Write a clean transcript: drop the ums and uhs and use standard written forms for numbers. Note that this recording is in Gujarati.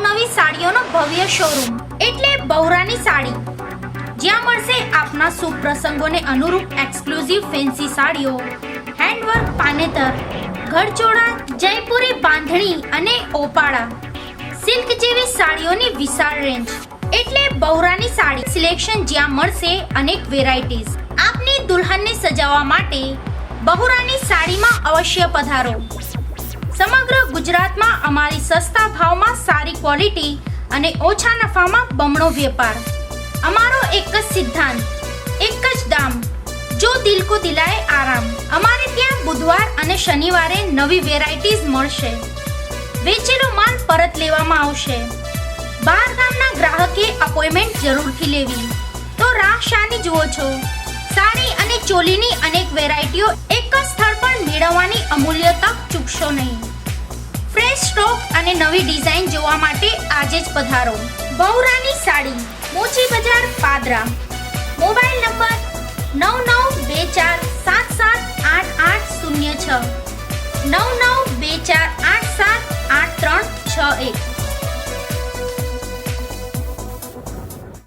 અવનવી સાડીઓનો ભવ્ય શોરૂમ એટલે બહુરાની સાડી, જ્યાં મળશે આપના શુભ પ્રસંગોને અનુરૂપ એક્સક્લુઝિવ ફેન્સી સાડીઓ, હેન્ડવર્ક પાનેતર, ઘરચોળા, જયપુરી બાંધણી અને ઓપાળા, સિલ્ક જેવી સાડીઓની વિશાળ રેન્જ એટલે બહુરાની સાડી સિલેક્શન, જ્યાં મળશે અનેક વેરાયટીઝ. આપની દુલ્હનને સજાવવા માટે બહુરાની સાડીમાં અવશ્ય પધારો. સમગ્ર ગુજરાતમાં અમારી સસ્તા ભાવમાં સારી ક્વોલિટી અને ઓછા નફામાં બમણો વેપાર. અમારો એક જ સિદ્ધાંત, એક જ દામ, જો દિલ કો દિલાએ આરામ. અમારે ત્યાં બુધવાર અને શનિવારે નવી વેરાયટીઝ મળશે. વેચેલો માલ પરત લેવામાં આવશે. બહાર ગામના ગ્રાહકે અપોઇન્ટમેન્ટ જરૂરથી લેવી. તો રાહ શાની જુઓ છો? સાડી અને ચોલીની અનેક વેરાયટીઓ એક જ સ્થળ પર મેળવવાની અમૂલ્ય તક ચૂકશો નહીં. ફ્રેશ સ્ટોક અને નવી ડિઝાઇન જોવા માટે આજે જ પધારો. બહુરાની સાડી, મોચી બજાર, પાદરા. Mobile number 9924778806 9924878361.